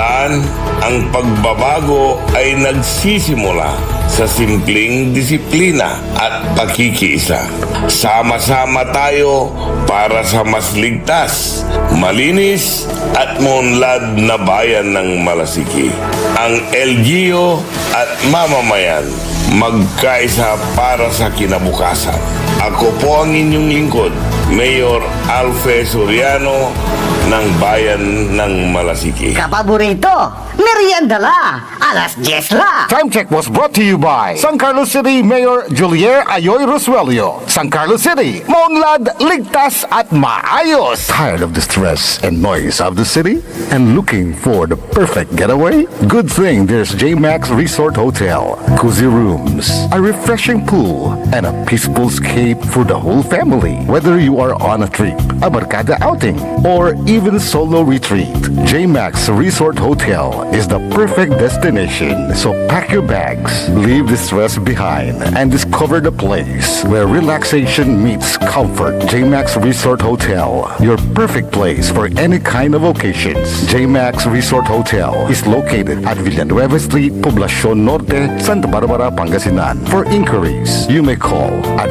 Tandaan, ang pagbabago ay nagsisimula sa simpleng disiplina at pakikiisa. Sama-sama tayo para sa mas ligtas, malinis at maunlad na bayan ng Malasiki. Ang LGU at mamamayan magkaisa para sa kinabukasan. Ako po ang inyong lingkod, Mayor Alfe Soriano ng Bayan ng Malasiki. Kapaborito, merienda la, alas 10 la. Time check was brought to you by San Carlos City Mayor Julier Ayoy Rosuelio. San Carlos City, maunlad, ligtas at maayos. Tired of the stress and noise of the city and looking for the perfect getaway? Good thing there's J-Max Resort Hotel. Cozy rooms, a refreshing pool, and a peaceful escape for the whole family. Whether you are on a trip, a barkada outing, or even solo retreat, J-Max Resort Hotel is the perfect destination. So pack your bags, leave the stress behind, and discover the place where relaxation meets comfort. J-Max Resort Hotel, your perfect place for any kind of occasions. J-Max Resort Hotel is located at Villanueva Street, Poblacion Norte, Santa Barbara, Pangasinan. For inquiries, you may call at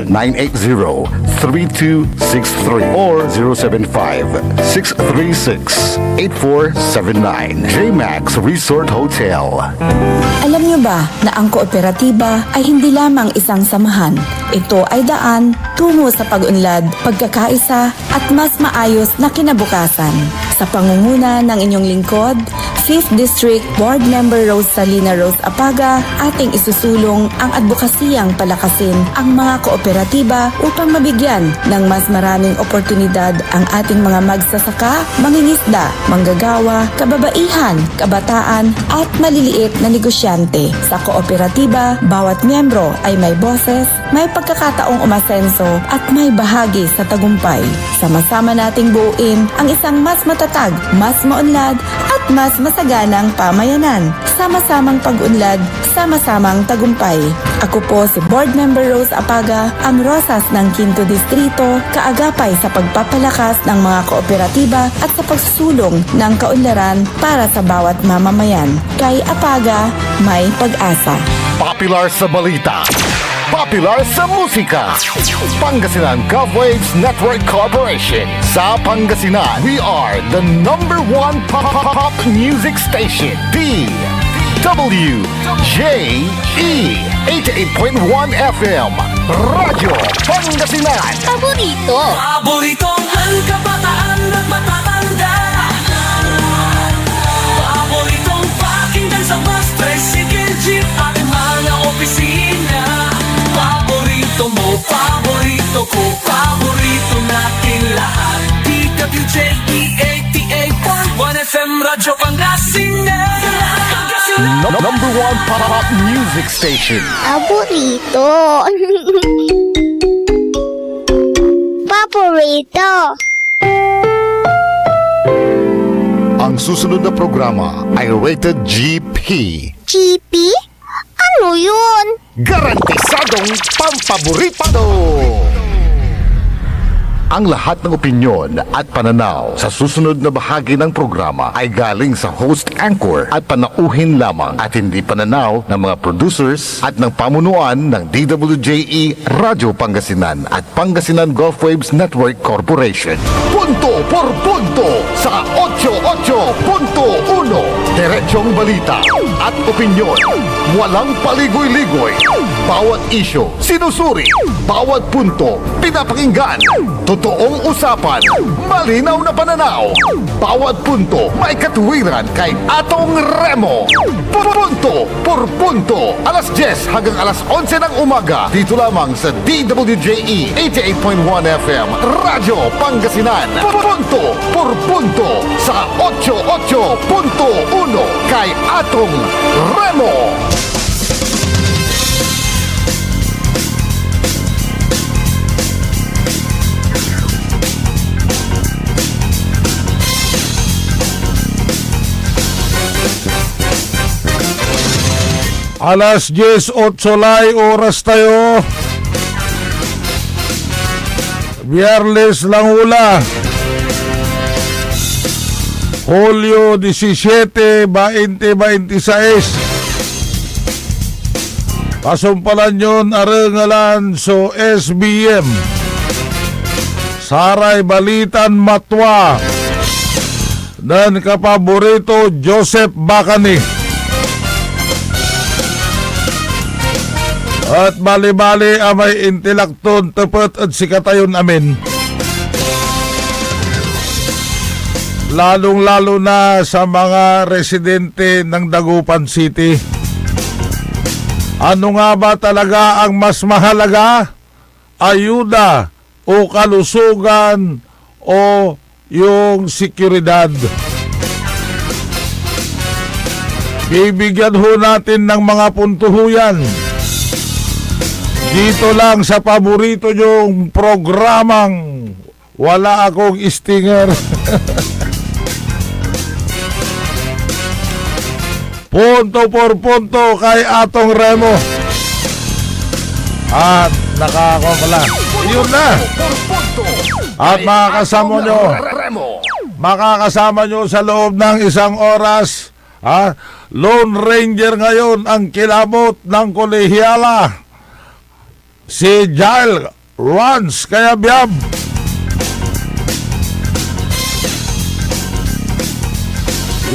0947-980-3263 or 075-636-8479. J-Max Resort Hotel. Alam niyo ba na ang kooperatiba ay hindi lamang isang samahan? Ito ay daan tungo sa pag-unlad, pagkakaisa at mas maayos na kinabukasan. Sa pangunguna ng inyong lingkod, 5th District Board Member Rosalina Rose Apaga, ating isusulong ang advokasiyang palakasin ang mga kooperatiba upang mabigyan ng mas maraming oportunidad ang ating mga magsasaka, mangingisda, manggagawa, kababaihan, kabataan at maliliit na negosyante. Sa kooperatiba, bawat miyembro ay may boses, may pagkakataong umasenso at may bahagi sa tagumpay. Sama-sama nating buuin ang isang mas matatag, mas maunlad at mas masaganang pamayanan. Sama-samang pag-unlad, sama-samang tagumpay. Ako po si Board Member Rose Apaga, ang Rosas ng 5th Distrito, kaagapay sa pagpapalakas ng mga kooperatiba at sa pagsusulong ng kaunlaran para sa bawat mamamayan. Kay Apaga, may pag-asa. Popular sa balita, popular sa musika. Pangasinan Govwaves Network Corporation. Sa Pangasinan, we are the number one pop music station. DWJE 88.1 FM. Radyo Pangasinan. Paborito! Paboritong ang kabataan at matatanda. Paboritong pakinggan sa bus, tricycle, jeep at mga opisina. Paborito mo, paborito ko, paborito natin lahat. DWJE 88.1 FM, Radyo Pangasinan. Number one pop music station. Paborito. Paborito. Ang susunod na programa ay rated GP. GP? Ano yun? Garantisadong pampaborito! Ang lahat ng opinyon at pananaw sa susunod na bahagi ng programa ay galing sa host anchor at panauhin lamang at hindi pananaw ng mga producers at ng pamunuan ng DWJE Radyo Pangasinan at Pangasinan Gulfwaves Network Corporation. Punto por punto sa 88.1. Diretsong balita at opinyon. Walang paligoy-ligoy. Bawat isyo, sinusuri. Bawat punto, pinapakinggan. Totoong usapan, malinaw na pananaw. Bawat punto, may katuwiran kay Atong Remo. Punto por punto. Alas 10 hanggang alas 11 ng umaga. Dito lamang sa DWJE 88.1 FM. Radyo Pangasinan. Punto por punto sa 88.1 kay Atong Remo. Alas 10:08 lay oras tayo. Biyernes lang ula. Hulyo 17, 2026. Kasumpalan yun arengalan so SBM Saray Balitan Matwa dan kapaborito Joseph Bacani. At bali-bali amay intelekton tepat at sikatayon amin. Lalong-lalo na sa mga residente ng Dagupan City. Ano nga ba talaga ang mas mahalaga? Ayuda o kalusugan o yung seguridad? Bibigyan ho natin ng mga punto yan. Dito lang sa paborito yung programang wala akong stinger. Punto por punto kay Atong Remo. At nakakawala. Yun na. At makakasama nyo sa loob ng isang oras. Lone Ranger ngayon ang kilabot ng kolehiyala. Si Jail Rans Kayabyab.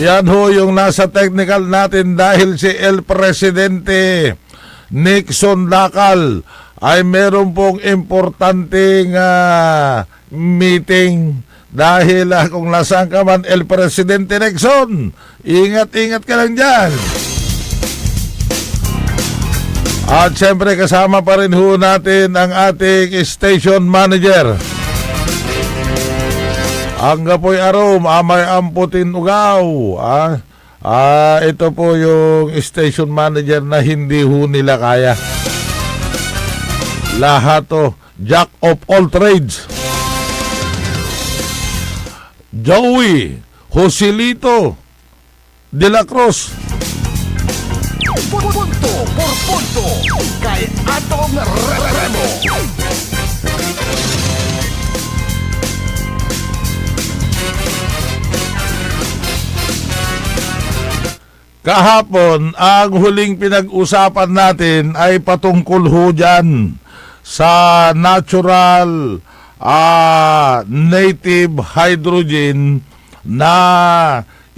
Yan ho yung nasa technical natin dahil si El Presidente Nixon Lakal ay meron pong importanteng meeting dahil kung nasaan ka man El Presidente Nixon, ingat-ingat ka lang dyan. At syempre kasama pa rin ho natin ang ating station manager. Ang gapoy arom, amay amputin ugaw. Ito po yung station manager na hindi ho nila kaya. Lahat to, jack of all trades. Joey Joselito de la Cruz. Punto por punto kay Atong Remo. Kahapon, ang huling pinag-usapan natin ay patungkol ho dyan sa natural native hydrogen na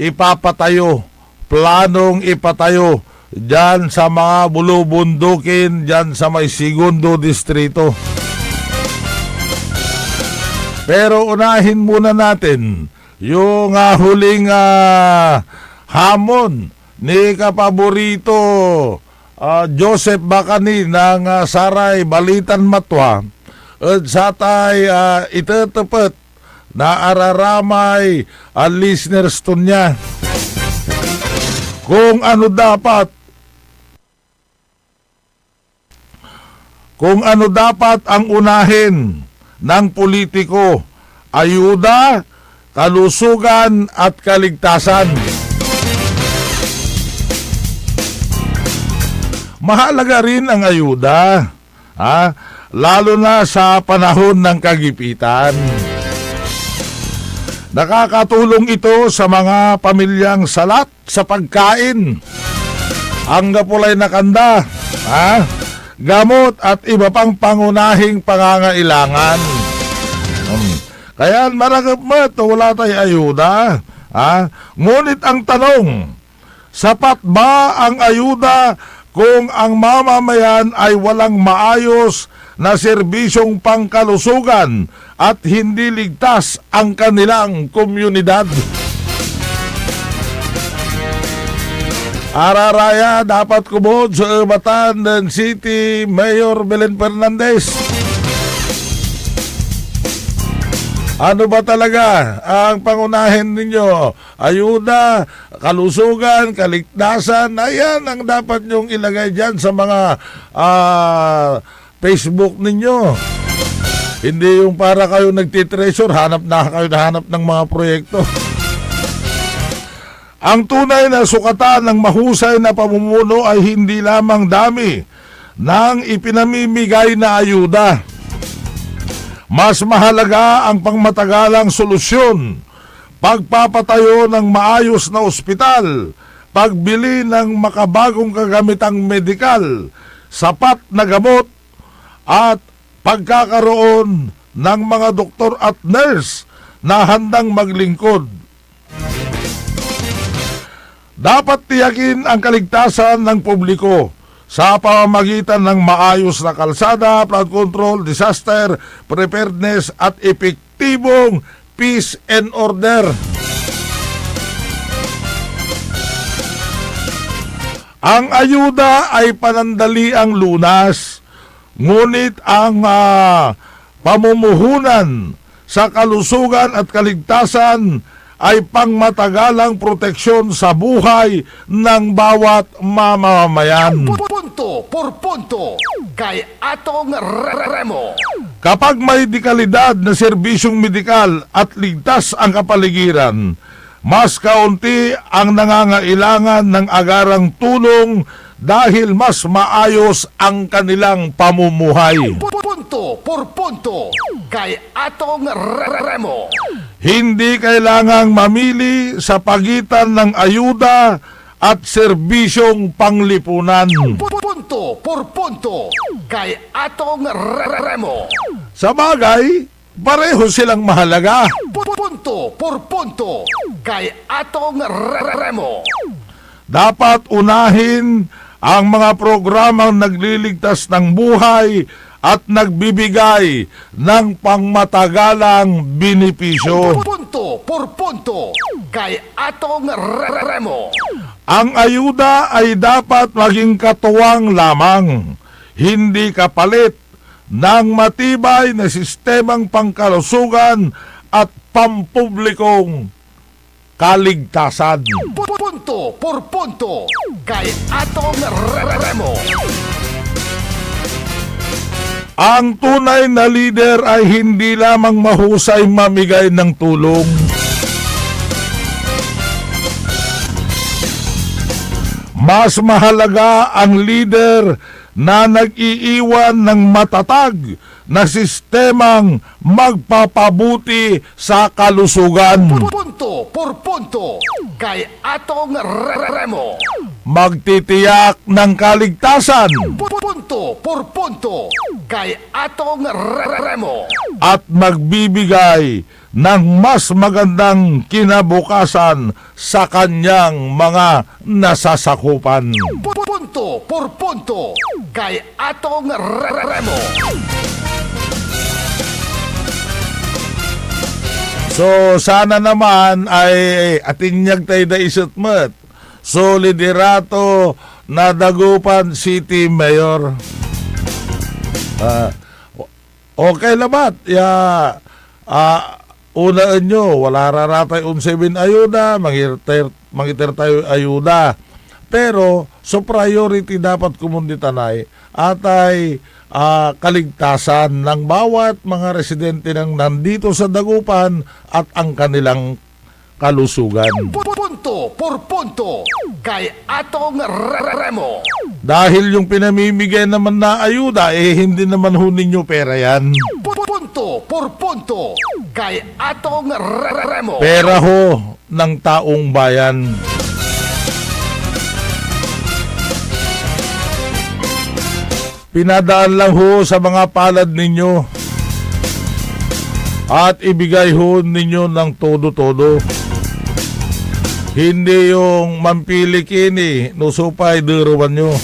ipapatayo, planong ipatayo dyan sa mga bulubundukin, dyan sa may segundo distrito. Pero unahin muna natin yung huling hamon ni kapaborito Joseph Bacani ng Saray Balitan Matwa at satay itetepet na araramay ang listeners to niya kung ano dapat ang unahin ng politiko: ayuda, kalusugan at kaligtasan. Mahalaga rin ang ayuda, lalo na sa panahon ng kagipitan. Nakakatulong ito sa mga pamilyang salat sa pagkain, ang gapulay na kanda, gamot at iba pang pangunahing pangangailangan. Kaya maragap mo ito, wala tayong ayuda. Ngunit ang tanong, sapat ba ang ayuda kung ang mamamayan ay walang maayos na serbisyong pangkalusugan at hindi ligtas ang kanilang komunidad? Araraya dapat kumod sa Batan City Mayor Belen Fernandez. Ano ba talaga ang pangunahin ninyo? Ayuda, kalusugan, kaligtasan, ayan ang dapat nyong ilagay dyan sa mga Facebook ninyo. Hindi yung para kayo nagtitreasure, hanap ng mga proyekto. Ang tunay na sukatan ng mahusay na pamumuno ay hindi lamang dami ng ipinamimigay na ayuda. Mas mahalaga ang pangmatagalang solusyon pagpapatayo ng maayos na ospital, pagbili ng makabagong kagamitang medikal, sapat na gamot, at pagkakaroon ng mga doktor at nurse na handang maglingkod. Dapat tiyakin ang kaligtasan ng publiko sa pamamagitan ng maayos na kalsada, flood control, disaster, preparedness at epektibong peace and order. Ang ayuda ay panandaliang lunas, ngunit ang pamumuhunan sa kalusugan at kaligtasan ay pangmatagalang proteksyon sa buhay ng bawat mamamayan. Punto por punto kay Atong Remo. Kapag may dekalidad na serbisyong medikal at ligtas ang kapaligiran, mas kaunti ang nangangailangan ng agarang tulong dahil mas maayos ang kanilang pamumuhay. Punto por punto kay Atong Remo. Hindi kailangang mamili sa pagitan ng ayuda at serbisyong panglipunan. Punto por punto kay Atong Remo. Sa bagay, pareho silang mahalaga. Punto por punto kay Atong Remo. Dapat unahin ang mga programang nagliligtas ng buhay at nagbibigay ng pangmatagalang benepisyo. Punto por punto kay Atong Remo. Ang ayuda ay dapat maging katuwang lamang, hindi kapalit ng matibay na sistemang pangkalusugan at pampublikong kaligtasan. Punto por punto kay Atong Remo. Ang tunay na leader ay hindi lamang mahusay mamigay ng tulong. Mas mahalaga ang leader na nag-iiwan ng matatag na sistemang magpapabuti sa kalusugan. Punto por punto kay Atong Remo. Magtitiyak ng kaligtasan Punto por punto kay Atong Remo. at magbibigay ng mas magandang kinabukasan sa kanyang mga nasasakupan. Punto por punto kay Atong Remo. So sana naman ay atinyag tayo da isot met. So liderato na Dagupan City Mayor. Okay labat. Unaan nyo, wala raratay 11 ayuda, mangiter tayo ayuda. Pero so priority dapat kumunditanay atay kaligtasan ng bawat mga residente ng nandito sa Dagupan at ang kanilang kalusugan. Punto por punto kay Atong Remo. Dahil yung pinamimigay naman na ayuda, hindi naman ho ninyo pera yan. Punto por punto kay Atong Remo. Pera ho ng taong bayan. Pinadaan lang ho sa mga palad ninyo at ibigay ho ninyo ng todo-todo. Hindi yung mampili kini, nusupay duruan nyo.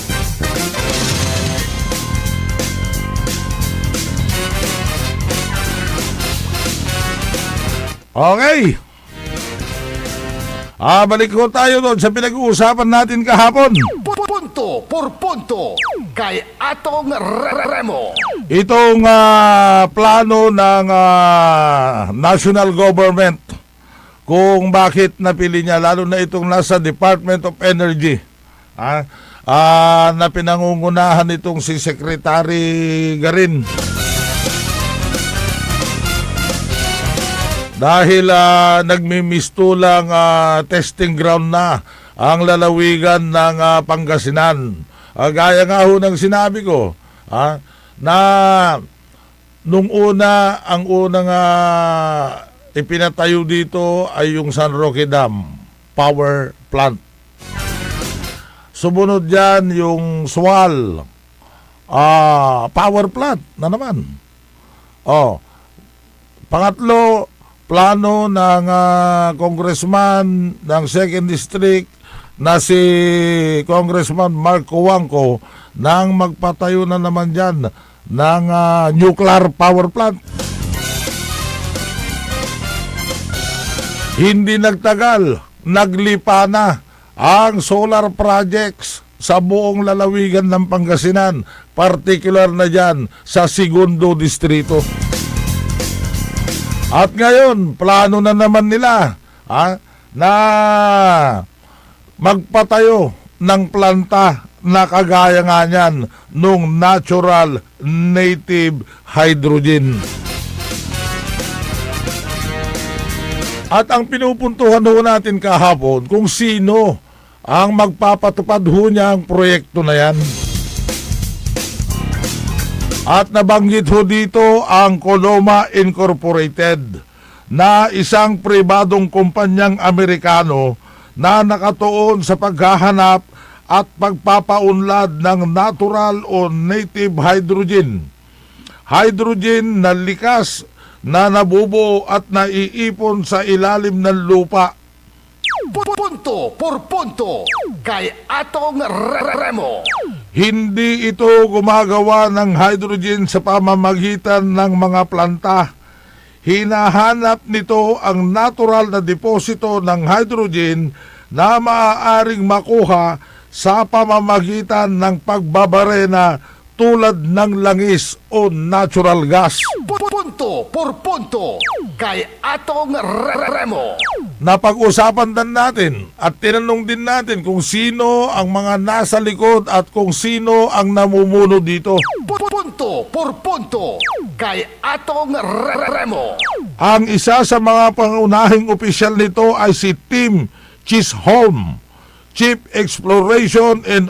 Okay. Balik ko tayo doon sa pinag-uusapan natin kahapon. Punto por punto kay Atong Remo. Itong plano ng national government kung bakit napili niya, lalo na itong nasa Department of Energy, na pinangungunahan itong si Secretary Garin. Dahil nagmimistulang testing ground na ang lalawigan ng Pangasinan. Gaya nga ho ng sinabi ko, na nung una, ang unang ipinatayo dito ay yung San Roque Dam Power Plant. Sumunod yan yung Sual Power Plant na naman. Pangatlo, plano ng congressman ng 2nd District na si Congressman Mark Cuangco nang magpatayo na naman dyan ng nuclear power plant. Hindi nagtagal, naglipa na ang solar projects sa buong lalawigan ng Pangasinan, particular na dyan sa Segundo Distrito. At ngayon, plano na naman nila na magpatayo ng planta na kagaya nga niyan nung natural native hydrogen. At ang pinupuntuhan ho natin kahapon kung sino ang magpapatupad ho niya ang proyekto na yan. At nabanggit ho dito ang Coloma Incorporated na isang pribadong kumpanyang Amerikano na nakatuon sa paghahanap at pagpapaunlad ng natural o native hydrogen. Hydrogen na likas na nabubuo at naiipon sa ilalim ng lupa. Punto por punto kay Atong Remo. Hindi ito gumagawa ng hydrogen sa pamamagitan ng mga planta. Hinahanap nito ang natural na deposito ng hydrogen na maaaring makuha sa pamamagitan ng pagbabarena tulad ng langis o natural gas. Punto por punto kay Atong Remo. Napag-usapan din natin at tinanong din natin kung sino ang mga nasa likod at kung sino ang namumuno dito. Punto por punto kay Atong Remo. Ang isa sa mga pangunahing opisyal nito ay si Tim Chisholm, Chief Exploration and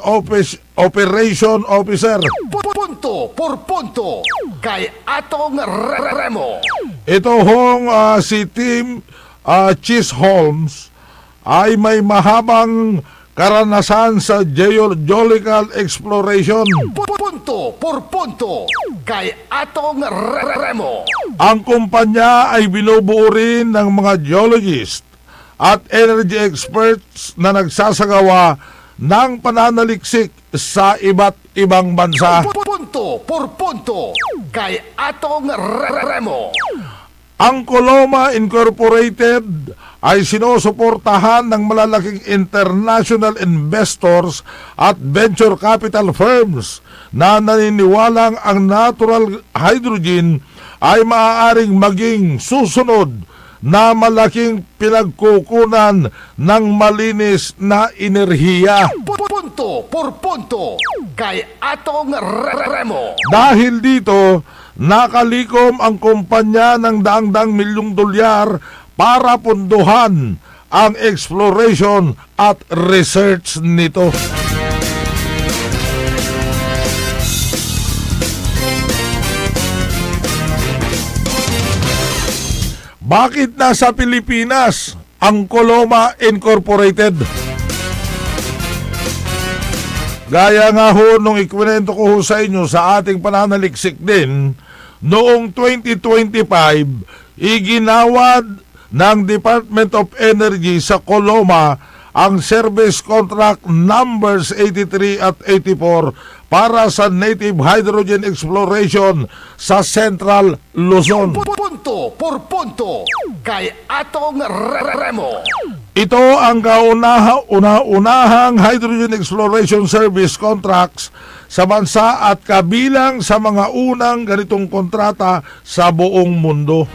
Operation Officer. Punto por punto kay Atong Remo. Ito hong si Tim Chisholms ay may mahabang karanasan sa geological exploration. Punto por punto kay Atong Remo. Ang kumpanya ay binubuo rin ng mga geologist at energy experts na nagsasagawa ng pananaliksik sa iba't ibang bansa. Punto por punto kay Atong Remo. Ang Coloma Incorporated ay sinusuportahan ng malalaking international investors at venture capital firms na naniniwalang ang natural hydrogen ay maaaring maging susunod na malaking pinagkukunan ng malinis na enerhiya. Punto por punto kay Atong Remo. Dahil dito, nakalikom ang kumpanya ng daang-daang milyong dolyar para punduhan ang exploration at research nito. Bakit nasa Pilipinas ang Coloma Incorporated? Gaya nga ho nung ikwento ko ho sa inyo sa ating pananaliksik din, noong 2025, iginawad ng Department of Energy sa Coloma ang service contract numbers 83 at 84 para sa native hydrogen exploration sa Central Luzon. Punto por punto kay Atong Remo. Ito ang kauna-unahang hydrogen exploration service contracts sa bansa at kabilang sa mga unang ganitong kontrata sa buong mundo.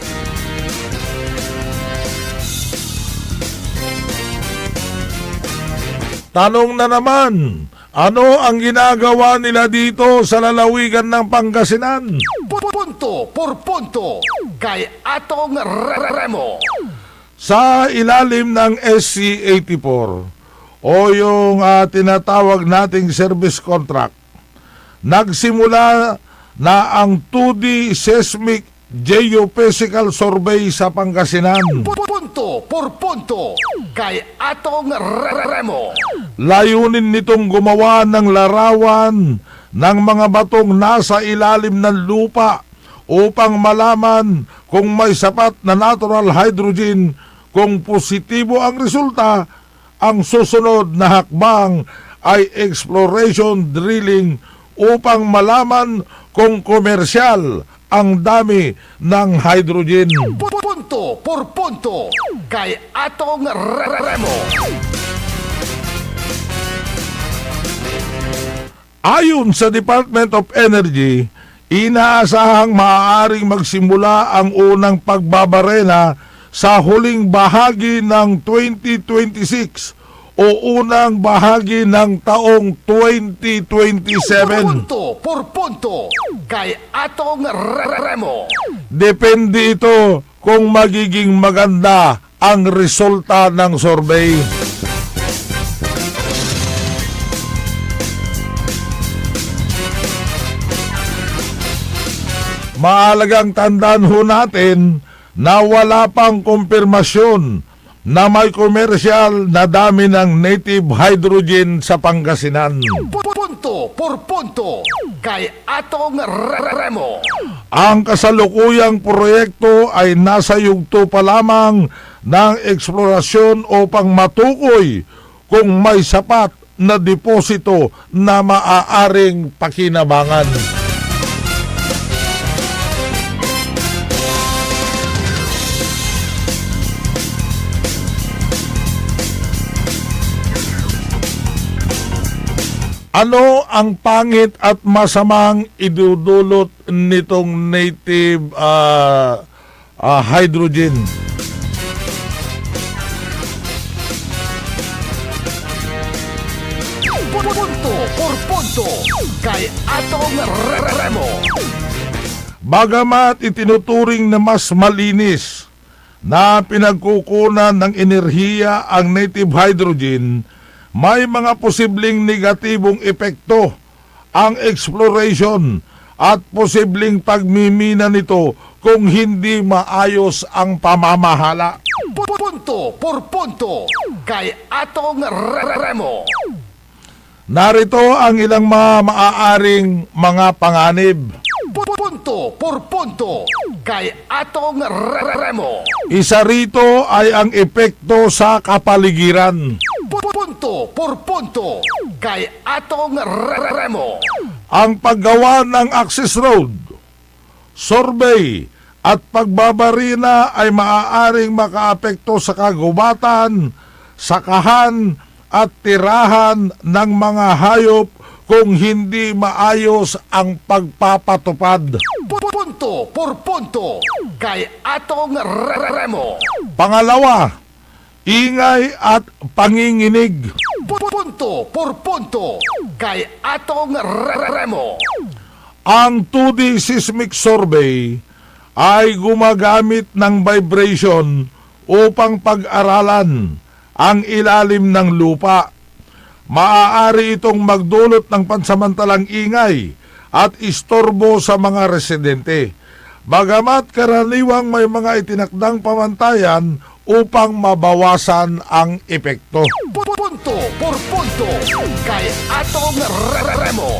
Tanong na naman, ano ang ginagawa nila dito sa lalawigan ng Pangasinan? Punto por punto kay Atong Remo. Sa ilalim ng SC-84 o yung tinatawag nating service contract, nagsimula na ang 2D seismic Geophysical Survey sa Pangasinan. Punto por punto kay Atong Remo. Layunin nitong gumawa ng larawan ng mga batong nasa ilalim ng lupa upang malaman kung may sapat na natural hydrogen. Kung positibo ang resulta, ang susunod na hakbang ay exploration drilling upang malaman kung komersyal ang dami ng hydrogen. Punto por punto kay Atong Remo. Ayon sa Department of Energy, inaasahang maaaring magsimula ang unang pagbabarena sa huling bahagi ng 2026 o unang bahagi ng taong 2027. Punto por punto kay Atong Remo. Depende ito kung magiging maganda ang resulta ng survey. Maalagang tandaan ho natin na wala pang kumpirmasyon na may komersyal na dami ng native hydrogen sa Pangasinan. Punto por punto kay Atong Remo. Ang kasalukuyang proyekto ay nasa yugto pa lamang ng eksplorasyon upang matukoy kung may sapat na deposito na maaaring pakinabangan. Ano ang pangit at masamang idudulot nitong native hydrogen? Punto por punto kay Atong Remo. Bagamat itinuturing na mas malinis na pinagkukunan ng enerhiya ang native hydrogen, may mga posibleng negatibong epekto ang exploration at posibleng pagmimina nito kung hindi maayos ang pamamahala. Punto por punto kay Atong Remo. Narito ang ilang maaaring mga panganib. Punto por punto kay Atong Remo. Isa rito ay ang epekto sa kapaligiran. Punto por punto kay Atong Remo. Ang paggawa ng access road, survey at pagbabarina ay maaaring makaapekto sa kagubatan, sakahan at tirahan ng mga hayop kung hindi maayos ang pagpapatupad. Punto por punto kay Atong Remo. Pangalawa, ingay at panginginig. Punto por punto kay Atong Remo. Ang 2D seismic survey ay gumagamit ng vibration upang pag-aralan ang ilalim ng lupa. Maaari itong magdulot ng pansamantalang ingay at istorbo sa mga residente. Bagamat karaniwang may mga itinakdang pamantayan upang mabawasan ang epekto. Punto por punto kay Atong Remo.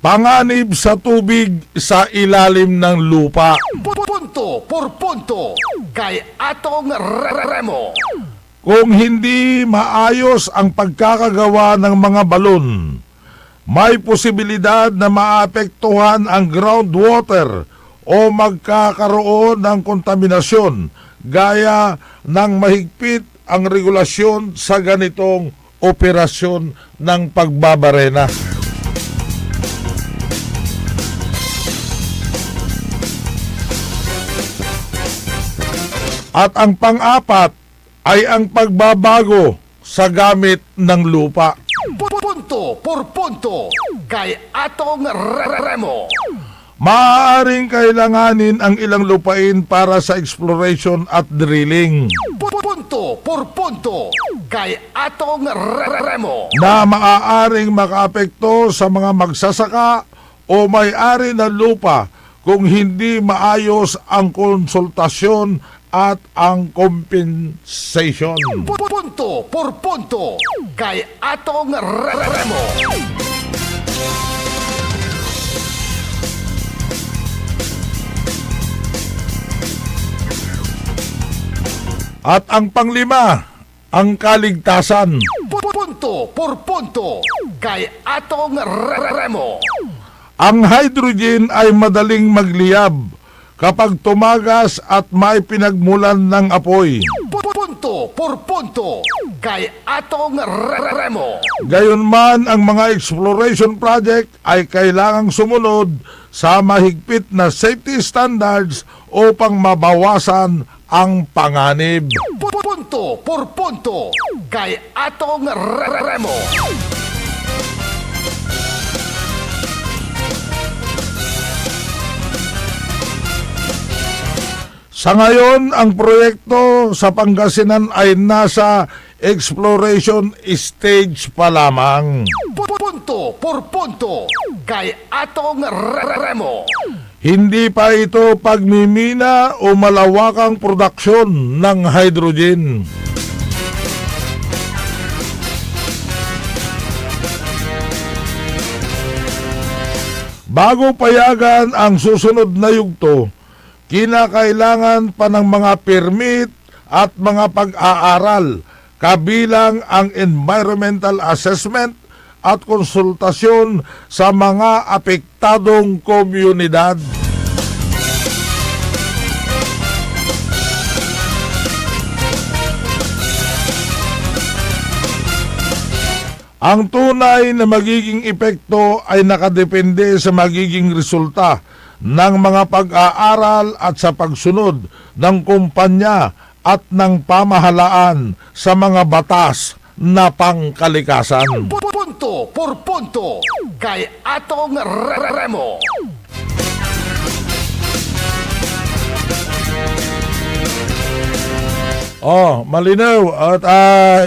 Panganib sa tubig sa ilalim ng lupa. Punto por punto kay Atong Remo. Kung hindi maayos ang pagkakagawa ng mga balon, may posibilidad na maapektuhan ang groundwater o magkakaroon ng kontaminasyon gaya ng mahigpit ang regulasyon sa ganitong operasyon ng pagbabarena. At ang pang-apat ay ang pagbabago sa gamit ng lupa. Punto por punto kay Atong Remo. Maaaring kailanganin ang ilang lupain para sa exploration at drilling Punto por punto kay Atong Remo. na maaaring makaapekto sa mga magsasaka o may-ari ng lupa kung hindi maayos ang konsultasyon at ang compensation. Punto por punto kay Atong Remo. At ang panglima, ang kaligtasan. Punto por punto kay Atong Remo. Ang hydrogen ay madaling magliyab kapag tumagas at may pinagmulan ng apoy. Punto por punto kay Atong Remo. Gayunman, ang mga exploration project ay kailangang sumunod sa mahigpit na safety standards upang mabawasan ang panganib. Punto por punto kay Atong Remo. Sa ngayon, ang proyekto sa Pangasinan ay nasa exploration stage pa lamang. Punto por punto kay Atong Remo. Hindi pa ito pagmimina o malawakang produksyon ng hydrogen. Bago payagan ang susunod na yugto, kinakailangan pa ng mga permit at mga pag-aaral, kabilang ang environmental assessment at konsultasyon sa mga apektadong komunidad. Ang tunay na magiging epekto ay nakadepende sa magiging resulta ng mga pag-aaral at sa pagsunod ng kumpanya at ng pamahalaan sa mga batas na pangkalikasan. Punto por punto kay Atong Remo. Oh, malinaw at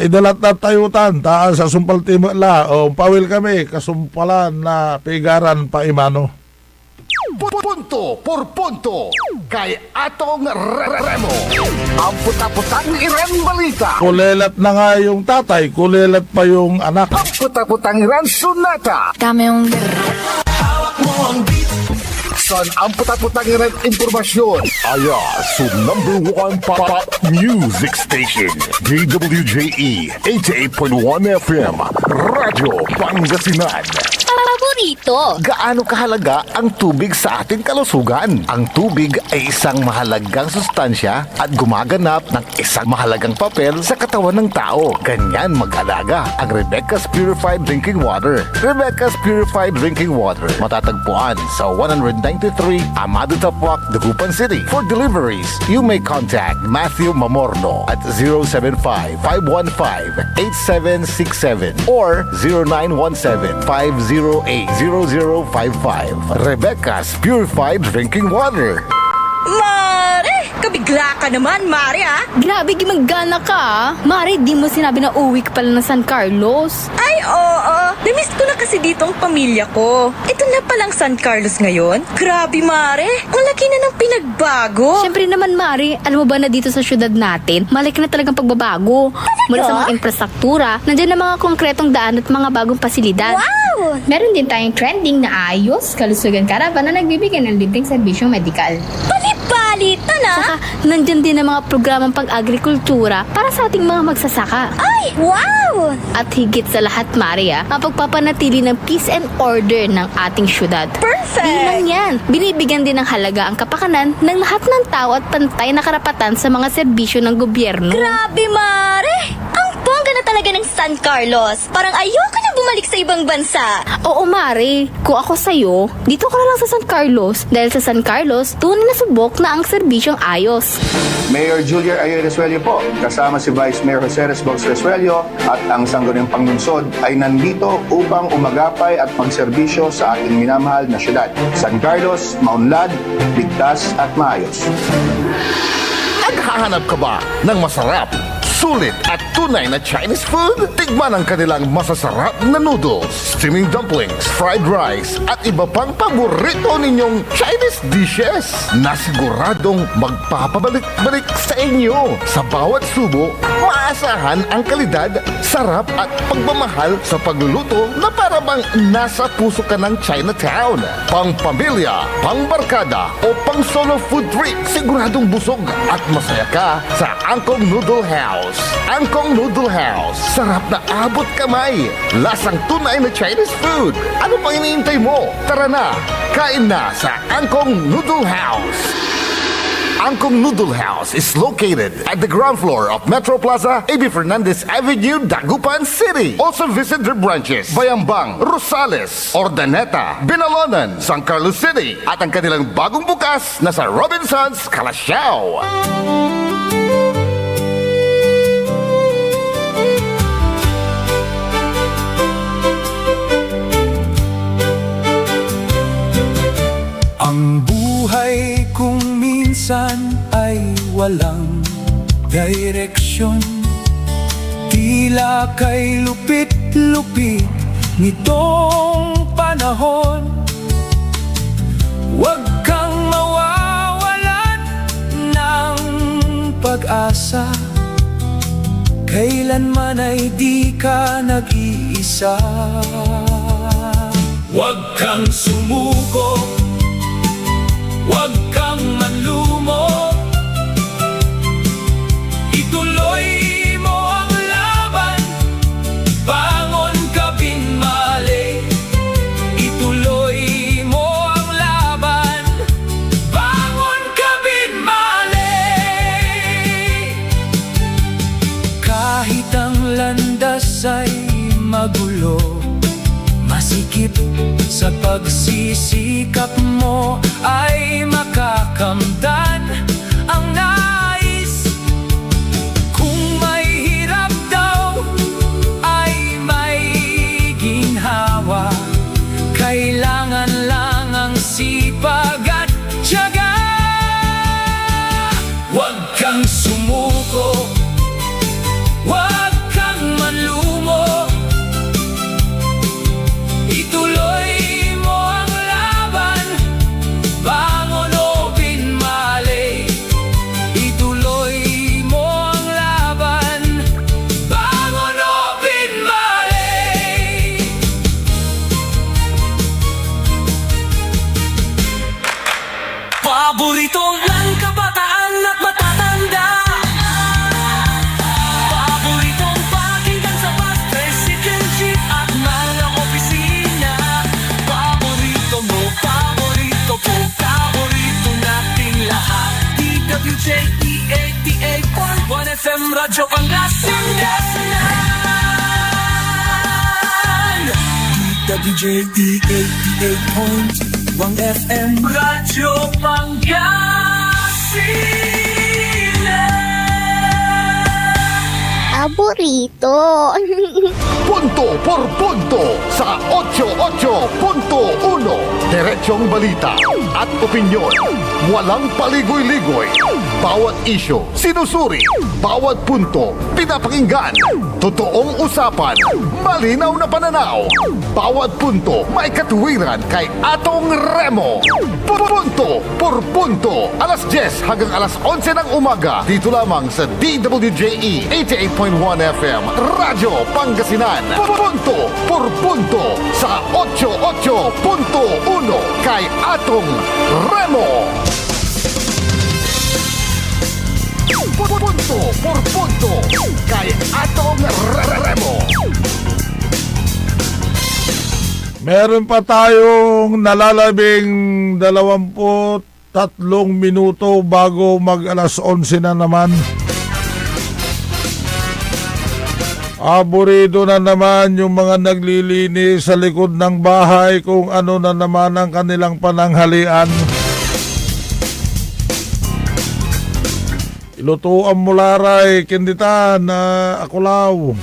idalat na tayutan taas sa sumpal timala o pawil kami kasumpalan na pigaran pa imano. Punto por punto kay Atong Remo. Ang puta-putang Iran balita. Kulelat na nga yung tatay, kulelat pa yung anak. Ang puta-putang Iran sunata. Dami yung Hawak mo ang beat. Son ang puta-putang Iran impormasyon. Aya sa number 1 pop music station, DWJE 88.1 FM, Radyo Pangasinan. Paborito. Gaano kahalaga ang tubig sa ating kalusugan? Ang tubig ay isang mahalagang sustansya at gumaganap ng isang mahalagang papel sa katawan ng tao. Ganyan mag-alaga ang Rebecca's Purified Drinking Water. Rebecca's Purified Drinking Water matatagpuan sa 193 Amado Tapuac, Dagupan City. For deliveries, you may contact Matthew Mamorno at 075-515-8767 or 0917-508-0055. Rebecca's Purified Drinking Water. Mare! Kabigla ka naman, Mare, ha? Grabe, gimagana ka, ah. Mari, di mo sinabi na uwi ka pala ng San Carlos. Ay, oo. Namiss ko na kasi dito ang pamilya ko. Ito na palang San Carlos ngayon. Grabe, Mare. Ang laki na ng pinagbago. Siyempre naman, Mari, alam mo ba na dito sa syudad natin, malaki na talagang pagbabago. Mula sa mga infrastruktura, nandiyan na mga konkretong daan at mga bagong pasilidad. Wow! Meron din tayong trending na ayos, kalusugan karavan na nagbibigay ng libreng serbisyong medikal. Balita na? Saka, nandyan din ang mga programang pag-agrikultura para sa ating mga magsasaka. Ay, wow! At higit sa lahat, Maria, ang pagpapanatili ng peace and order ng ating syudad. Perfect! Di lang yan, binibigyan din ng halaga ang kapakanan ng lahat ng tao at pantay na karapatan sa mga serbisyo ng gobyerno. Grabe, Mare! Ang bongga na talaga ng San Carlos. Parang ayoko na bumalik sa ibang bansa. Oo, Mari. Kung ako sa'yo, dito ka na lang sa San Carlos. Dahil sa San Carlos, tunay na subok na ang serbisyong ayos. Mayor Julier Ayoy Resuello po, kasama si Vice Mayor Jose Resbox Resuello at ang Sangguniang Panglungsod ay nandito upang umagapay at magserbisyo sa ating minamahal na syudad. San Carlos, maunlad, ligtas at maayos. Naghahanap ka ba ng masarap, Sulit at tunay na Chinese food? Tikman ang kanilang masasarap na noodles, steaming dumplings, fried rice, at iba pang paborito ninyong Chinese dishes na siguradong magpapabalik-balik sa inyo. Sa bawat subo, maasahan ang kalidad, sarap at pagmamahal sa pagluluto na para bang nasa puso ka ng Chinatown. Pang pamilya, pang barkada o pang solo food trip, siguradong busog at masaya ka sa Angkong Noodle House. Angkong Noodle House, sarap na abot kamay, lasang tunay na Chinese food. Ano pang iniintay mo? Tara na, kain na sa Angkong Noodle House. Angkong Noodle House is located at the ground floor of Metro Plaza, A.B. Fernandez Avenue, Dagupan City. Also visit their branches, Bayambang, Rosales, Ordaneta, Binalonan, San Carlos City, at ang kanilang bagong bukas na sa Robinsons, Calasiao. Ang buhay kung minsan ay walang direksyon, tila kay lupit-lupit nitong panahon. Huwag kang mawawalan ng pag-asa, kailanman ay di ka nag-iisa. Huwag kang sumuko, huwag kang manlumo, ituloy mo ang laban, bangon ka binmali. Ituloy mo ang laban, bangon ka binmali. Kahit ang landas ay magulo, masikip sa pagsisikap mo ay makakamtan ang nais. Kung may hirap daw ay may ginhawa, kailangan lang ang sipag at tiyaga. Huwag kang sumuko, huwag kang manlumo, ituloy mo ang laban, bangon o binmali. Ituloy mo ang laban, bangon o binmali. Paborito ng kabataan at matatanda, paboritong pakinggan sa bus, tricycle, jeep at mga opisina. Paborito mo, paborito ko, paborito nating lahat. DWJ 88.1 FM Radyo Pangasinan. DWJ 88.1 FM Radyo Pangasinan. Paborito. Punto por punto sa 88.1. Diretsong balita at opinyon. Walang paligoy-ligoy. Bawat isyu, sinusuri. Bawat punto, pinapakinggan. Totoong usapan, malinaw na pananaw. Bawat punto, may katuwiran kay Atong Remo. Punto por punto. Alas 10 hanggang alas 11 ng umaga. Dito lamang sa DWJE 88.1 FM Radyo Pangasinan. Punto por punto sa 88.1 kay Atong Remo. Punto por punto kay Atong Remo. Meron pa tayong nalalabing 23 minuto bago mag alas 11 na naman. Aburido na naman yung mga naglilinis sa likod ng bahay kung ano na naman ang kanilang pananghalian. Ilutuan mo laray, kinditan na akulaw.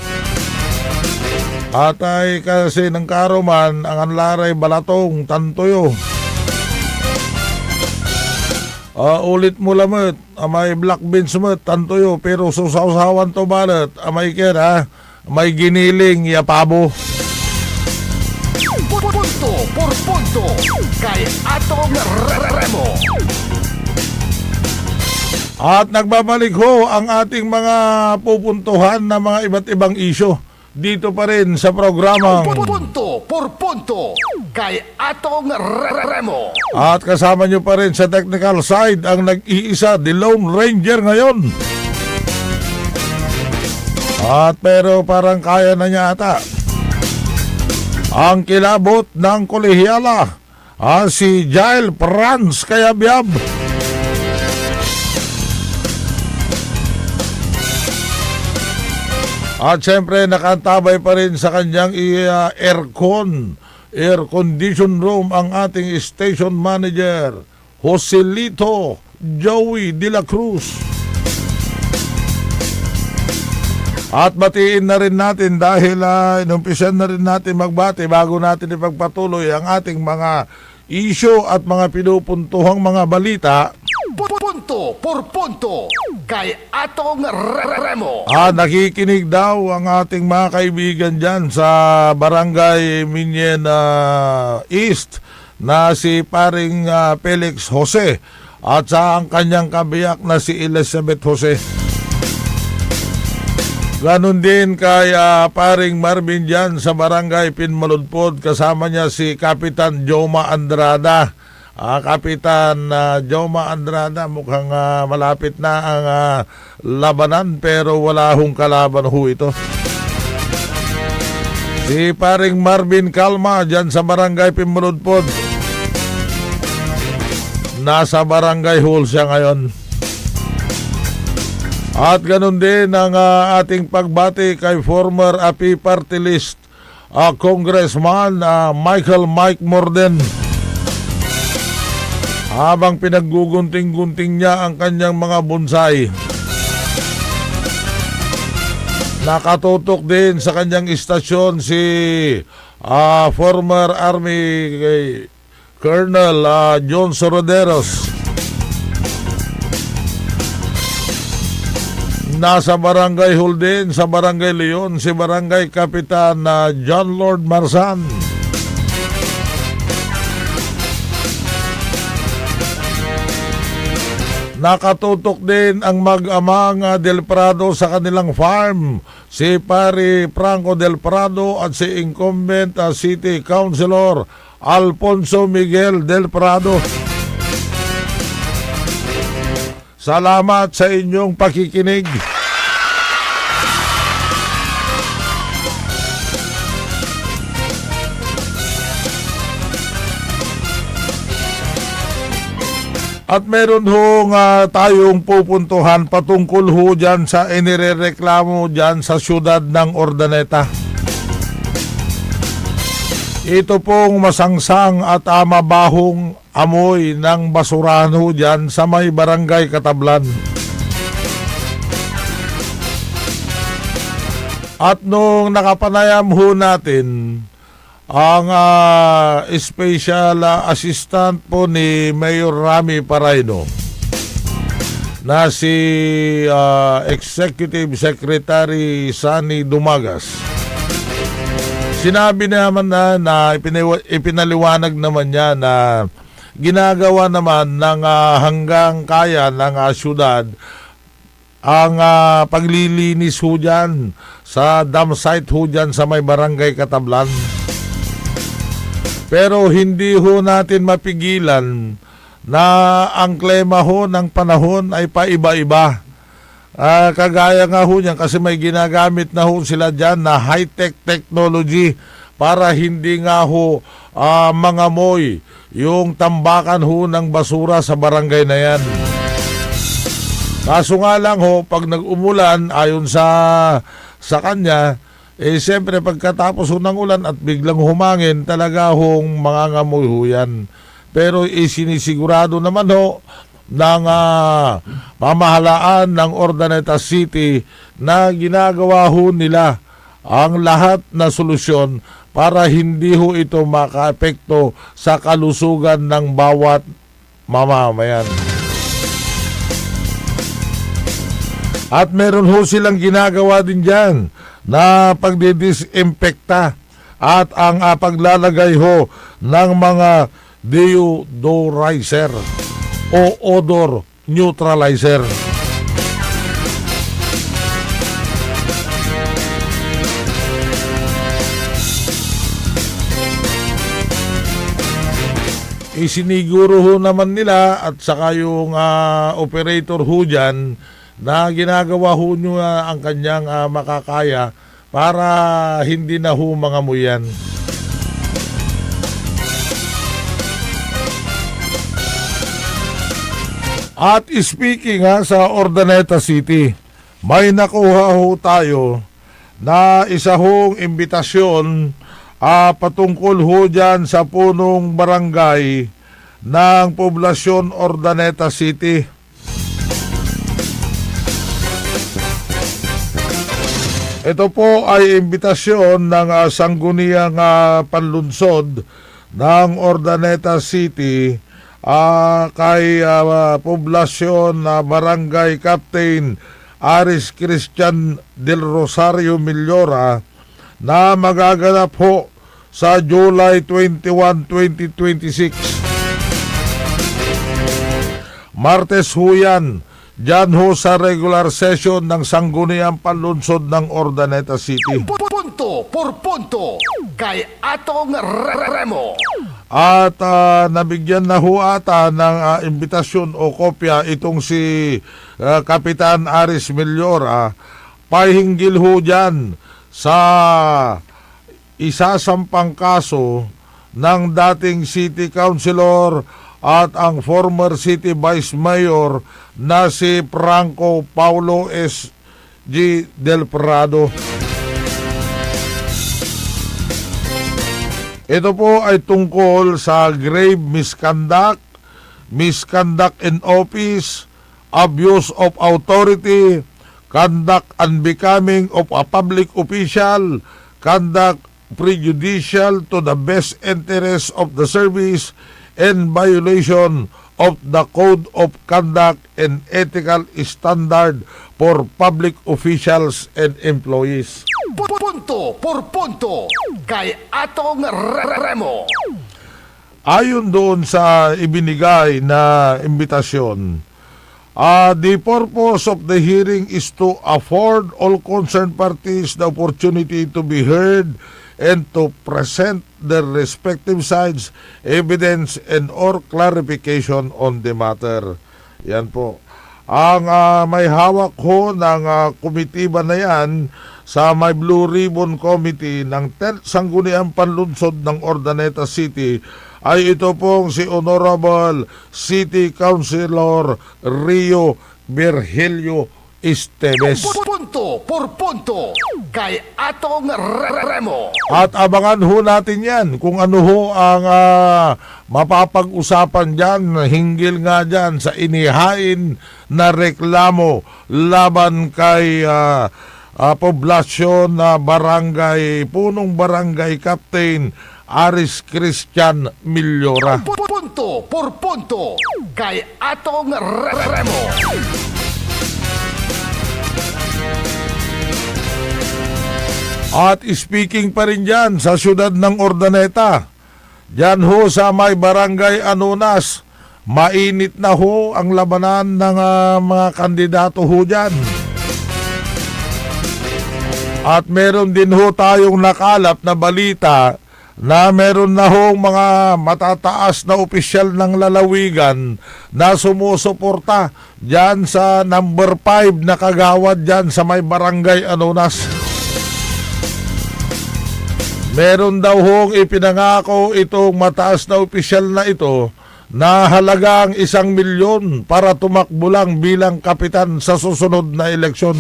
Atay kasi ng karuman, ang anlaray balatong, tantoyo. Ulit mo lamot, may black beans mo, tantoyo, pero susawsawan to balat, may kera, may giniling, yapabo. Punto por punto kay Atong Remo. At nagbabalik ho ang ating mga pupuntuhan na mga iba't ibang isyo dito pa rin sa programang Punto por punto kay Atong Remo. at kasama nyo pa rin sa technical side ang nag-iisa, The Lone Ranger ngayon. At pero parang kaya na niya ata ang kilabot ng kolehiyala, si Jael Franz Kayabyab. At syempre nakantabay pa rin sa kanyang air condition room ang ating station manager, Joselito Joey De La Cruz. At batiin na rin natin dahil inumpisan na rin natin magbati bago natin ipagpatuloy ang ating mga isyo at mga pinupuntuhang mga balita. Punto por punto kay Atong Remo. Nakikinig daw ang ating mga kaibigan dyan sa Barangay Minyen East na si paring Felix Jose at sa ang kanyang kabiyak na si Elizabeth Jose. Ganon din kay paring Marvin dyan sa Barangay Pinmaludpod, kasama niya si Kapitan Joma Andrada. Kapitan Joma Andrada, mukhang malapit na ang labanan pero wala hong kalaban ho ito. Si paring Marvin Calma dyan sa Barangay Pinmaludpod, nasa Barangay Hall siya ngayon. At ganun din ang ating pagbati kay former API Party List Congressman Michael Mike Morden. Habang pinaggugunting-gunting niya ang kanyang mga bonsai, nakatutok din sa kanyang istasyon si former Army Colonel John Soroderos. Nasa Barangay Hall din sa Barangay Leon si Barangay Kapitan John Lord Marsan. Nakatutok din ang mag-amang Del Prado sa kanilang farm, si Pari Franco Del Prado at si incumbent City Councilor Alfonso Miguel Del Prado. Salamat sa inyong pakikinig. At meron hong tayong pupuntuhan patungkol ho dyan sa inirereklamo dyan sa siyudad ng Urdaneta. Ito pong masangsang at mabahong amoy ng basurahan ho dyan sa may Barangay Katablan. At nung nakapanayam ho natin ang special assistant po ni Mayor Rami Paraino na si Executive Secretary Sani Dumagas, sinabi naman na ipinaliwanag naman niya na ginagawa naman ng hanggang kaya ng syudad ang paglilinis ho dyan sa dam site ho dyan sa may Barangay Katablan. Pero hindi ho natin mapigilan na ang klima ho ng panahon ay paiba-iba. Kagaya nga ho niyan kasi may ginagamit na ho sila dyan na high-tech technology para hindi nga ho mangamoy yung tambakan ho ng basura sa barangay na yan. Kaso nga lang ho, pag nag-umulan ayon sa kanya, siyempre pagkatapos ho ng ulan at biglang humangin, talaga hong mangangamoy ho yan. Pero sinisigurado naman ho ng pamahalaan ng Urdaneta City na ginagawa ho nila ang lahat na solusyon para hindi ho ito makaapekto sa kalusugan ng bawat mamamayan. At meron ho silang ginagawa din dyan na pagdidisinfekta at ang paglalagay ho ng mga deodorizer o odor neutralizer. Isiniguro ho naman nila at saka yung operator ho dyan na ginagawa ho nyo ang kanyang makakaya para hindi na ho mangamoy yan. At speaking sa Urdaneta City, may nakuha ho tayo na isa hong imbitasyon patungkol ho dyan sa punong barangay ng poblasyon Urdaneta City. Ito po ay imbitasyon ng sangguniang panlunsod ng Urdaneta City kay poblasyon Barangay Captain Aris Christian del Rosario Millora na magaganap ho sa July 21, 2026. Martes ho yan, dyan ho sa regular session ng Sangguniang Panlunsod ng Urdaneta City. Punto por punto kay Atong Remo. At nabigyan na ho ata ng imbitasyon o kopya itong si Kapitan Aris Millora, pahinggil ho dyan sa isasampang kaso ng dating City Councilor at ang former City Vice Mayor na si Franco Paulo S. G. Del Prado. Ito po ay tungkol sa grave misconduct, misconduct in office, abuse of authority, conduct unbecoming of a public official, conduct prejudicial to the best interest of the service, and violation of the Code of Conduct and Ethical Standard for public officials and employees. Punto por punto kay Atong Remo. Ayon doon sa ibinigay na imbitasyon, the purpose of the hearing is to afford all concerned parties the opportunity to be heard and to present their respective sides, evidence, and or clarification on the matter. Yan po. Ang may hawak ho ng komitiba na yan sa may Blue Ribbon Committee ng 10th Sangguniang Panlunsod ng Urdaneta City ay ito pong si Honorable City Councilor Rio Virgilio Esteves. Punto por punto kay Atong Remo. At abangan ho natin yan kung ano ho ang mapapag-usapan dyan, hinggil nga dyan sa inihain na reklamo laban kay poblasyon na barangay, punong barangay Captain Aris Christian Millora. Punto por punto kay Atong Remo. At speaking pa rin dyan sa siyudad ng Urdaneta, dyan ho sa may barangay Anonas, mainit na ho ang labanan ng mga kandidato ho dyan. At meron din ho tayong nakalap na balita na meron na hong mga matataas na opisyal ng lalawigan na sumusuporta dyan sa number 5 na kagawad dyan sa may barangay Anonas. Meron daw hong ipinangako itong mataas na opisyal na ito na halagang 1 milyon para tumakbo lang bilang kapitan sa susunod na eleksyon.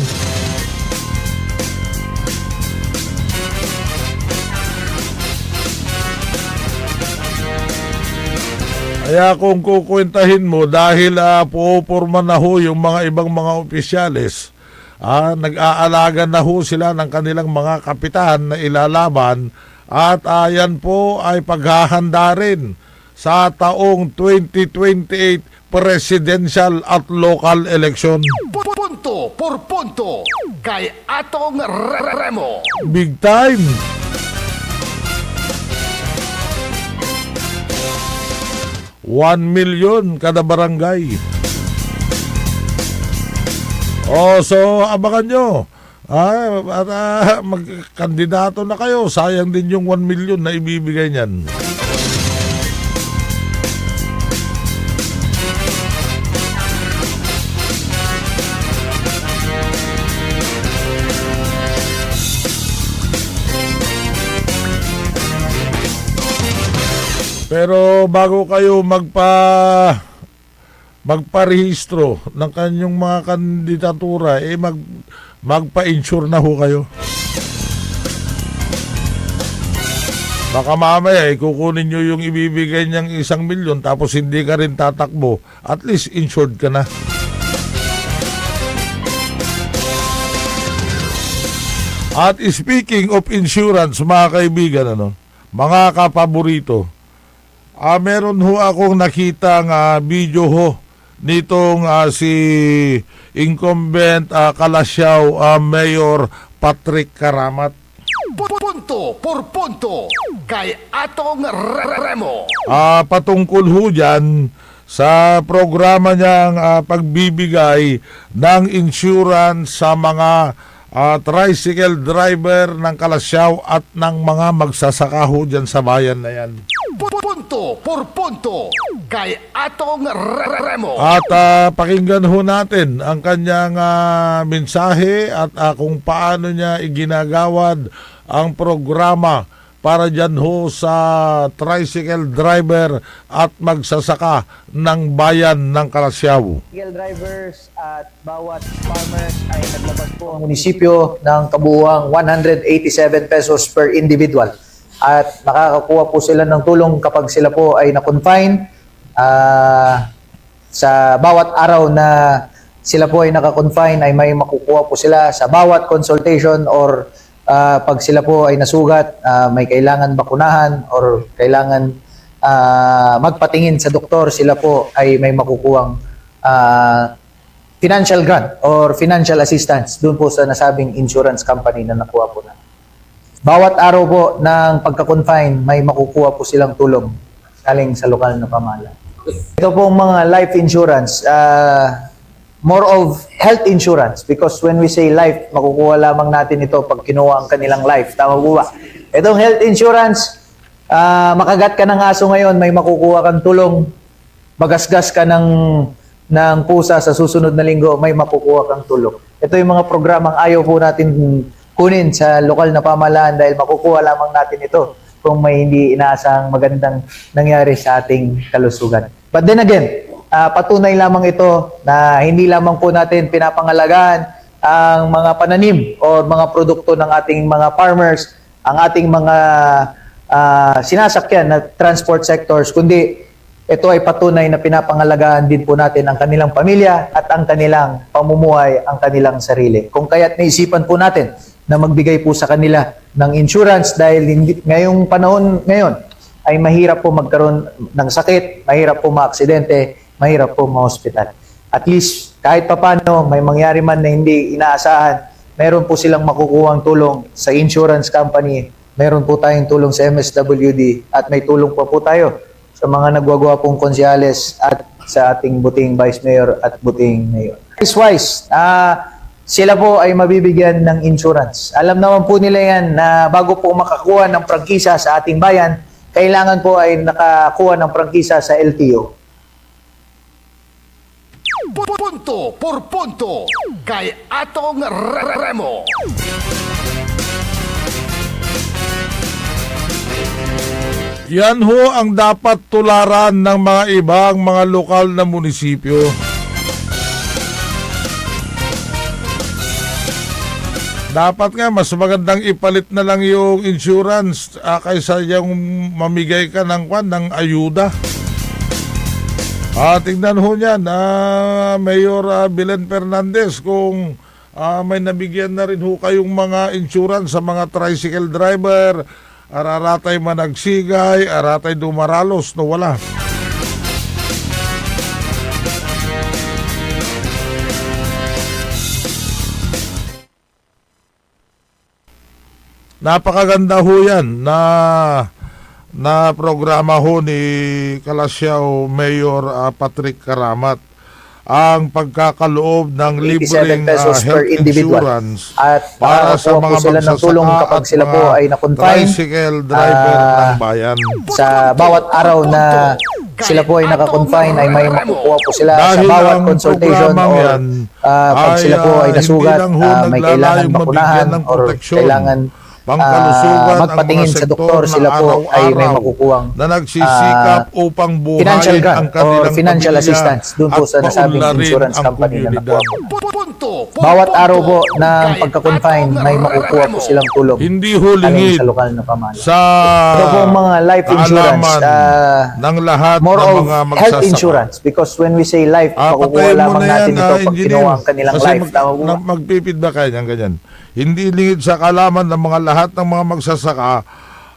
Kaya kung kukwentahin mo, dahil pupurma na ho yung mga ibang mga opisyales, nag-aalaga na ho sila ng kanilang mga kapitan na ilalaban at yan po ay paghahanda rin sa taong 2028 presidential at local election. Punto por punto kay Atong Remo. Big time. $1 million kada barangay. So abangan nyo. Magkandidato na kayo. Sayang din yung 1 million na ibibigay niyan. Pero bago kayo magparehistro ng kanyang mga kandidatura, magpa-insure na ho kayo. Baka mamaya kukunin nyo yung ibibigay niyang 1 milyon tapos hindi ka rin tatakbo. At least insured ka na. At speaking of insurance, mga kaibigan, mga kapaborito, meron ho akong nakitang video ho nitong si incumbent Kalasyaw Mayor Patrick Karamat. Punto por punto kay Atong Remo. Patungkol ho dyan sa programa niyang pagbibigay ng insurance sa mga tricycle driver ng Kalasyaw at ng mga magsasaka ho dyan sa bayan na yan. Punto por punto kay Atong Remo. At pakinggan ho natin ang kanyang mensahe at kung paano niya iginagawad ang programa para dyan ho sa tricycle driver at magsasaka ng bayan ng Kalasyaw. Tricycle drivers at bawat farmers ay naglabas po ang munisipyo ng kabuuang 187 pesos per individual. At nakakakuha po sila ng tulong kapag sila po ay na-confine sa bawat araw na sila po ay naka-confine ay may makukuha po sila sa bawat consultation or pag sila po ay nasugat, may kailangan bakunahan or kailangan magpatingin sa doktor, sila po ay may makukuhang financial grant or financial assistance doon po sa nasabing insurance company na nakuha po na. Bawat araw po ng pagka-confine, may makukuha po silang tulong galing sa lokal na pamahalaan. Ito pong mga life insurance, more of health insurance because when we say life, makukuha lamang natin ito pag kinuha ang kanilang life. Tama po ba? Itong health insurance, makagat ka ng aso ngayon, may makukuha kang tulong. Magasgas ka ng pusa sa susunod na linggo, may makukuha kang tulong. Ito yung mga programang ayaw po natin kunin sa lokal na pamahalaan dahil makukuha lamang natin ito kung may hindi inaasahang magandang nangyari sa ating kalusugan. But then again, patunay lamang ito na hindi lamang po natin pinapangalagaan ang mga pananim o mga produkto ng ating mga farmers, ang ating mga sinasakyan na transport sectors, kundi ito ay patunay na pinapangalagaan din po natin ang kanilang pamilya at ang kanilang pamumuhay, ang kanilang sarili. Kung kaya't naisipan po natin na magbigay po sa kanila ng insurance dahil ngayong panahon ngayon ay mahirap po magkaroon ng sakit, mahirap po maaksidente, mahirap po ma-hospital. At least kahit papano may mangyari man na hindi inaasahan, meron po silang makukuhang tulong sa insurance company, meron po tayong tulong sa MSWD at may tulong pa po tayo sa mga nagwagwapong konsyales at sa ating buting Vice Mayor at buting Mayor. Likewise, sila po ay mabibigyan ng insurance. Alam naman po nila yan na bago po makakuha ng prangkisa sa ating bayan, kailangan po ay nakakuha ng prangkisa sa LTO. Punto por punto kay Atong Remo. Yan ho ang dapat tularan ng mga ibang mga lokal na munisipyo. Dapat nga mas magandang ipalit na lang yung insurance kaysa yung mamigay ka ng ayuda. Tingnan ho niyan, Mayor Belen Fernandez, kung may nabigyan na rin ho kayong mga insurance sa mga tricycle driver, araratay managsigay, aratay dumaralos, no wala. napakaganda ho yan na programa ho ni Calasiao Mayor Patrick Karamat, ang pagkakaloob ng 87 libreng pesos per health individual. insurance At para sa nakakuha po mga sila ng tulong magsasaka kapag at sila po mga ay na-confine. tricycle driver ng bayan. Sa bawat araw na sila po ay naka-confine ay may makukuha po sila sa Dahil bawat ang consultation programang or yan pag sila po ay hindi nasugat, lang ho may kailangan naglalayong bakunahan mabigyan ng or proteksyon, kailangan pangkalusugan ang magpatingin mga sa sektor doktor, na sila po ay may araw-araw makukuhang na nagsisikap upang financial buhayin grant ang or kanilang financial pamilya assistance dun po at sa nasabing paunlarin insurance ang company na komunidad. nakuha po. Bawat araw po ng pagka-confine may makukuha po silang tulong Hindi ho galing lingid sa lokal na pamahalaan. sa Ito po mga life insurance, kaalaman ng lahat more ng of mga health magsasaka. insurance because when we say life, makukuha Patayin mo lamang na natin yan, ito pag engineer. kinuha ang kanilang Kasi life. Tama po ba? magpipidback kayo niyan, ganyan. Hindi lingid sa kaalaman ng mga lahat ng mga magsasaka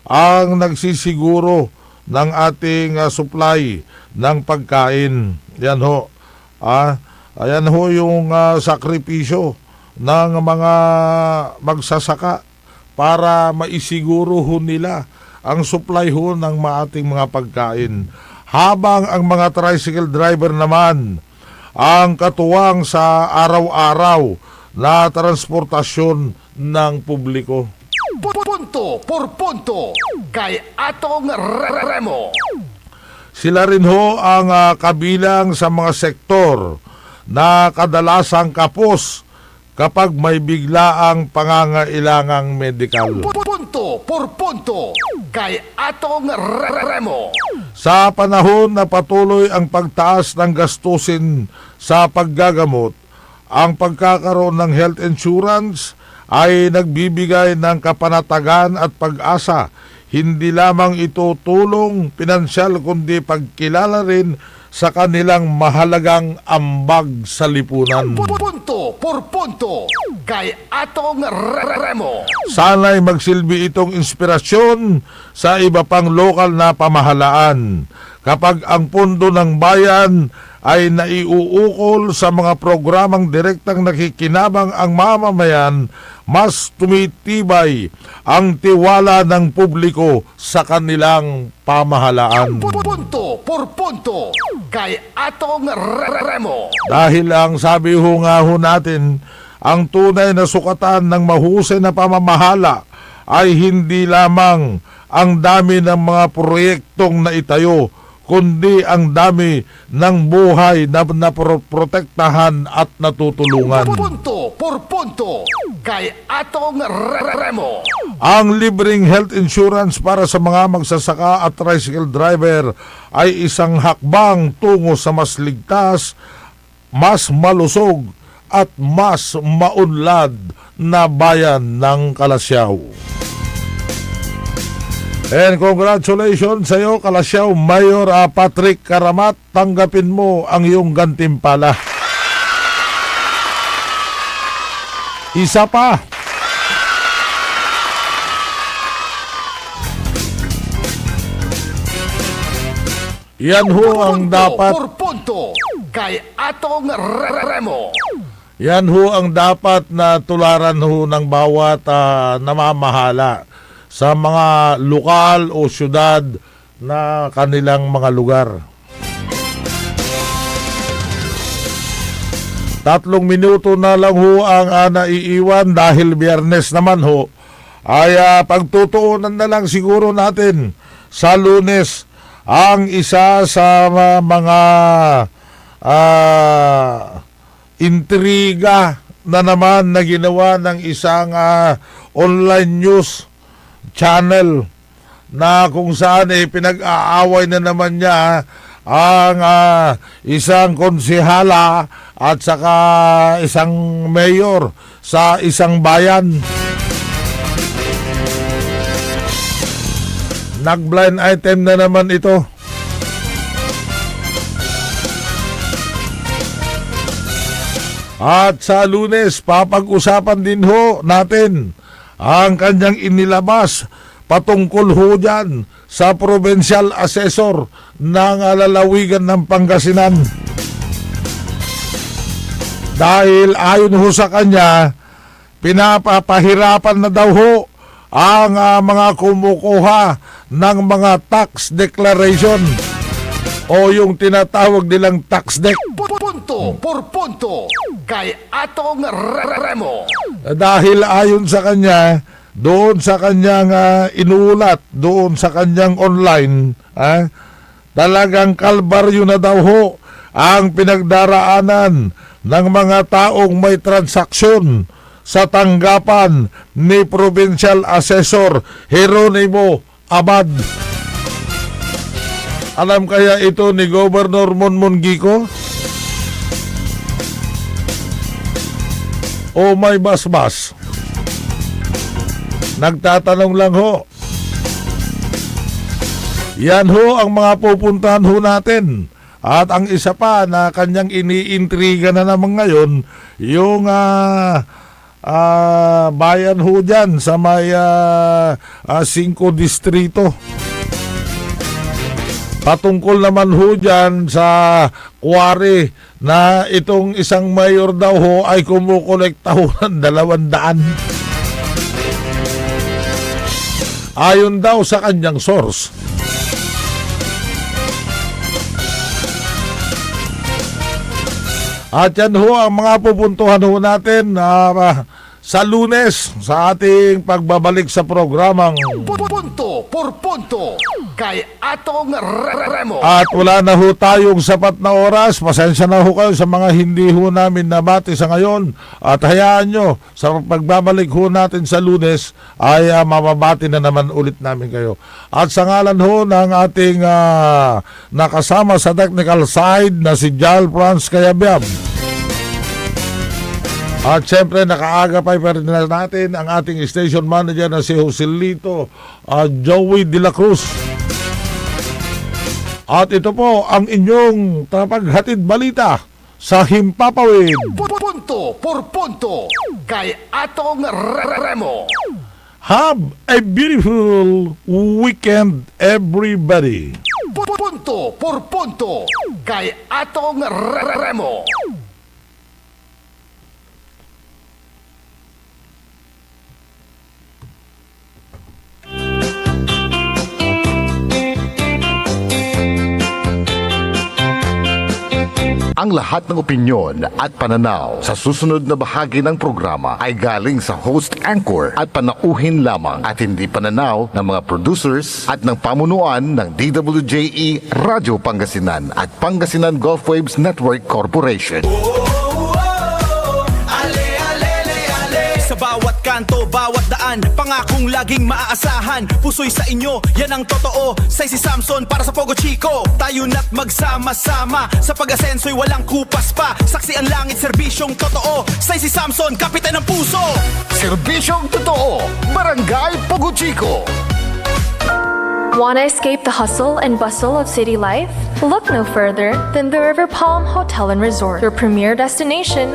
ang nagsisiguro ng ating supply ng pagkain. Yan ho. Ayan ho yung sakripisyo ng mga magsasaka para maisiguro ho nila ang supply ho ng ating mga pagkain. Habang ang mga tricycle driver naman ang katuwang sa araw-araw na transportasyon ng publiko. Punto por punto kay Atong Remo. Sila rin ho ang kabilang sa mga sektor na kadalasang kapos kapag may biglaang pangangailangang medikal. Punto por punto kay Atong Remo. Sa panahon na patuloy ang pagtaas ng gastusin sa paggagamot, ang pagkakaroon ng health insurance ay nagbibigay ng kapanatagan at pag-asa. Hindi lamang ito tulong pinansyal kundi pagkilala rin sa kanilang mahalagang ambag sa lipunan. Punto por punto kay Atong Remo. Sana'y magsilbi itong inspirasyon sa iba pang lokal na pamahalaan. Kapag ang pundo ng bayan ay naiuukol sa mga programang direktang nakikinabang ang mamamayan, mas tumitibay ang tiwala ng publiko sa kanilang pamahalaan. Punto por punto kay Atong Remo. Dahil ang sabi ho nga ho natin, ang tunay na sukatan ng mahusay na pamamahala ay hindi lamang ang dami ng mga proyektong naitayo, kundi ang dami ng buhay na naprotektahan at natutulungan. Punto por punto kay Atong Remo. Ang libreng health insurance para sa mga magsasaka at tricycle driver ay isang hakbang tungo sa mas ligtas, mas malusog at mas maunlad na bayan ng Calasiao. And congratulations sa iyo, Calasiao Mayor Patrick Karamat. Tanggapin mo ang iyong gantimpala. Isa pa. Yan ho ang dapat. Por punto kay Atong Remo. Yan ho ang dapat na tularan ho ng bawat namamahala sa mga lokal o syudad na kanilang mga lugar. 3 minuto na lang ho ang naiiwan dahil Biyernes naman ho, ay pagtutuunan na lang siguro natin sa Lunes ang isa sa mga intriga na naman na ginawa ng isang online news channel na kung saan pinag-aaway na naman niya ang isang konsehala at saka isang mayor sa isang bayan. Nag-blind item na naman ito. At sa Lunes, papag-usapan din ho natin ang kanyang inilabas patungkol ho dyan sa provincial assessor ng lalawigan ng Pangasinan. Dahil ayon ho sa kanya, pinapahirapan na daw ho ang mga kumukuha ng mga tax declaration o yung tinatawag nilang tax deck. Punto por punto kay Atong Remo. Dahil ayon sa kanya, doon sa kanyang inulat, doon sa kanyang online, talagang kalbaryo na daw ho ang pinagdaraanan ng mga taong may transaksyon sa tanggapan ni Provincial Assessor Jeronimo Abad. Alam kaya ito ni Governor Monmon Gico? O may basbas? Nagtatanong lang ho. Yan ho ang mga pupuntahan ho natin. At ang isa pa na kanyang iniintriga na naman ngayon, yung bayan ho dyan sa may 5 distrito. Patungkol naman ho dyan sa kuwari na itong isang mayor daw ho ay kumukolekta ho ng 200. Ayon daw sa kanyang source. At yan ho ang mga pupuntuhan ho natin sa Lunes sa ating pagbabalik sa programang Punto por punto kay Atong Remo. At wala na ho tayong sapat na oras. Pasensya na ho kayo sa mga hindi ho namin nabati sa ngayon. At hayaan nyo, sa pagbabalik ho natin sa Lunes ay mababati na naman ulit namin kayo. At sa ngalan ho ng ating nakasama sa technical side na si Jal Franz Cayabyab. At syempre nakaaga pa rin natin ang ating station manager na si Joselito Joey De La Cruz. At ito po ang inyong tapaghatid balita sa Himpapawid. Punto por punto kay Atong Remo. Have a beautiful weekend, everybody. Punto por punto kay Atong Remo. Ang lahat ng opinyon at pananaw sa susunod na bahagi ng programa ay galing sa host anchor at panauhin lamang at hindi pananaw ng mga producers at ng pamunuan ng DWJE Radyo Pangasinan at Pangasinan Gulf Waves Network Corporation. Sa bawat kanto, bawat daan, pangakong laging maaasahan. Puso'y sa inyo, yan ang totoo. Say si Samson para sa Pogo Chico. Tayo na't magsama-sama, sa pag-asenso'y walang kupas pa. Saksi ang langit, serbisyong totoo. Say si Samson, kapitan ng puso. Serbisyong totoo, Barangay Pogo Chico. Wanna escape the hustle and bustle of city life? Look no further than the River Palm Hotel and Resort, your premier destination